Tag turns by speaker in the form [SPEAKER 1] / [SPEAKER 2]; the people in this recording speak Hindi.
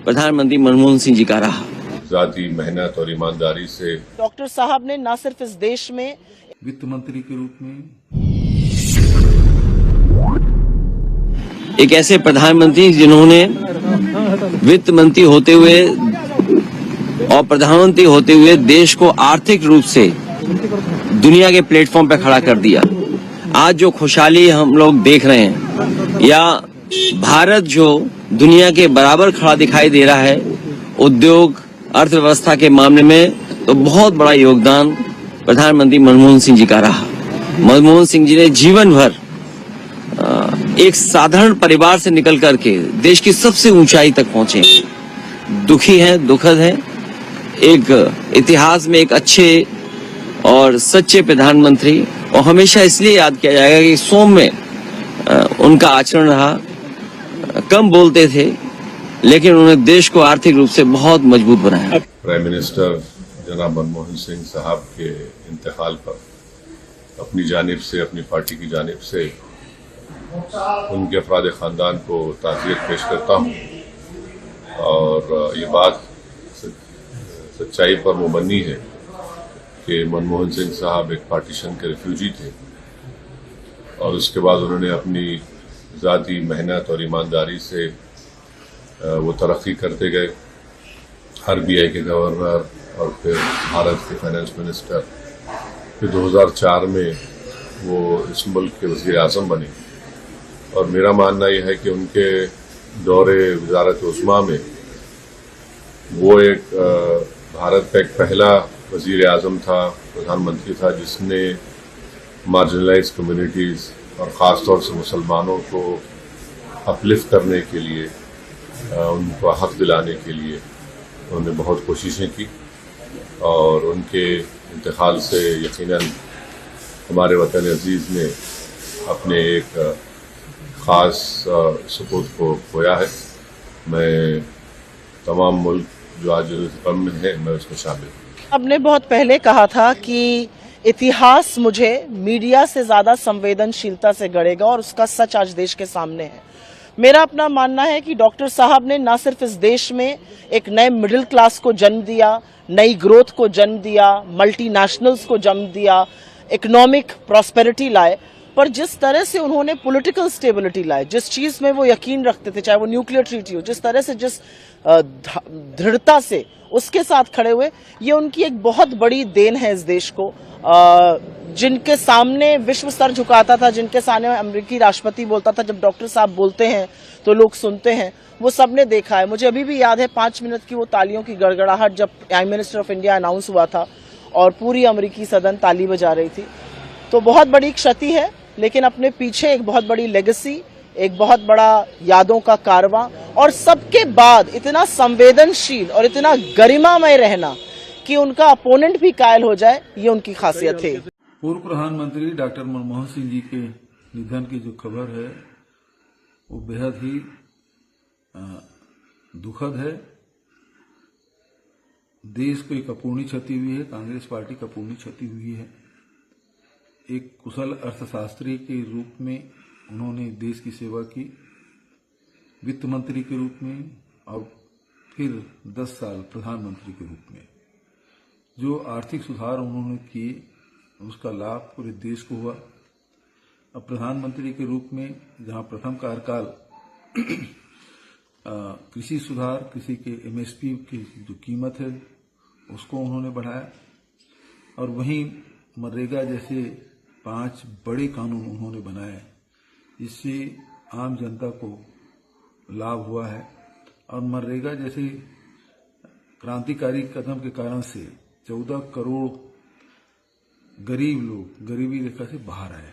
[SPEAKER 1] प्रधानमंत्री मनमोहन सिंह जी का रहा।
[SPEAKER 2] जाती मेहनत और ईमानदारी से
[SPEAKER 3] डॉक्टर साहब ने न सिर्फ इस देश में
[SPEAKER 4] वित्त मंत्री के रूप में
[SPEAKER 1] एक ऐसे प्रधानमंत्री जिन्होंने वित्त मंत्री होते हुए और प्रधानमंत्री होते हुए देश को आर्थिक रूप से दुनिया के प्लेटफॉर्म पर खड़ा कर दिया। आज जो खुशहाली हम लोग देख रहे हैं या भारत जो दुनिया के बराबर खड़ा दिखाई दे रहा है उद्योग अर्थव्यवस्था के मामले में, तो बहुत बड़ा योगदान प्रधानमंत्री मनमोहन सिंह जी का रहा। मनमोहन सिंह जी ने जीवन भर एक साधारण परिवार से निकल करके देश की सबसे ऊंचाई तक पहुंचे। दुखी हैं, दुखद है। एक इतिहास में एक अच्छे और सच्चे प्रधानमंत्री, और हमेशा इसलिए याद किया जाएगा कि सौम्य उनका आचरण रहा। कम बोलते थे लेकिन उन्होंने देश को आर्थिक रूप से बहुत मजबूत बनाया।
[SPEAKER 2] प्राइम मिनिस्टर जनाब मनमोहन सिंह साहब के इंतकाल पर अपनी जानिब से, अपनी पार्टी की जानिब से उनके अफराद खानदान को ताज़ियत पेश करता हूँ। और ये बात सच्चाई पर मुबनी है कि मनमोहन सिंह साहब एक पार्टीशन के रिफ्यूजी थे और उसके बाद उन्होंने अपनी ज़ाती मेहनत और ईमानदारी से वो तरक्की करते गए। RBI के गवर्नर और फिर भारत के फाइनेंस मिनिस्टर, फिर 2004 में वो इस मुल्क के वज़ीर आज़म बने। और मेरा मानना यह है कि उनके दौरे वज़ारत उज़्मा में वो एक भारत का एक पहला वज़ीर आज़म था, प्रधानमंत्री था, जिसने मार्जिनलाइज कम्युनिटीज़ और ख़ास तौर से मुसलमानों को अपलिफ्ट करने के लिए, उनको हक दिलाने के लिए उन्होंने बहुत कोशिशें की। और उनके इंतकाल से यकीनन हमारे वतन अजीज़ ने अपने एक ख़ास सपूत को खोया है। मैं तमाम मुल्क जो आज गम में है, मैं उसमें शामिल हूँ।
[SPEAKER 3] आपने बहुत पहले कहा था कि इतिहास मुझे मीडिया से ज्यादा संवेदनशीलता से गढ़ेगा और उसका सच आज देश के सामने है। मेरा अपना मानना है कि डॉक्टर साहब ने न सिर्फ इस देश में एक नए मिडिल क्लास को जन्म दिया, नई ग्रोथ को जन्म दिया, मल्टीनेशनल्स को जन्म दिया, इकोनॉमिक प्रॉस्पेरिटी लाए, पर जिस तरह से उन्होंने पॉलिटिकल स्टेबिलिटी लाए, जिस चीज में वो यकीन रखते थे, चाहे वो न्यूक्लियर ट्रीटी हो, जिस तरह से, जिस दृढ़ता से उसके साथ खड़े हुए, ये उनकी एक बहुत बड़ी देन है इस देश को। जिनके सामने विश्व सर झुकाता था, जिनके सामने अमेरिकी राष्ट्रपति बोलता था, जब डॉक्टर साहब बोलते हैं तो लोग सुनते हैं, वो सबने देखा है। मुझे अभी भी याद है 5 मिनट की वो तालियों की गड़गड़ाहट जब prime minister of India announce हुआ था और पूरी अमेरिकी सदन ताली बजा रही थी। तो बहुत बड़ी क्षति है, लेकिन अपने पीछे एक बहुत बड़ी लेगेसी, एक बहुत बड़ा यादों का कारवां, और सबके बाद इतना संवेदनशील और इतना गरिमामय रहना कि उनका अपोनेंट भी कायल हो जाए, ये उनकी खासियत है।
[SPEAKER 4] पूर्व प्रधानमंत्री डॉक्टर मनमोहन सिंह जी के निधन की जो खबर है वो बेहद ही दुखद है। देश को एक अपूर्णी क्षति हुई है, कांग्रेस पार्टी को अपूर्णी क्षति हुई है। एक कुशल अर्थशास्त्री के रूप में उन्होंने देश की सेवा की, वित्त मंत्री के रूप में, और फिर 10 साल प्रधानमंत्री के रूप में। जो आर्थिक सुधार उन्होंने किए उसका लाभ पूरे देश को हुआ। अब प्रधानमंत्री के रूप में जहां प्रथम कार्यकाल कृषि सुधार, कृषि के MSP की जो कीमत है उसको उन्होंने बढ़ाया, और वहीं मनरेगा जैसे 5 बड़े कानून उन्होंने बनाए, जिससे आम जनता को लाभ हुआ है। और मनरेगा जैसे क्रांतिकारी कदम के कारण से 14 करोड़ गरीब लोग गरीबी रेखा से बाहर आए।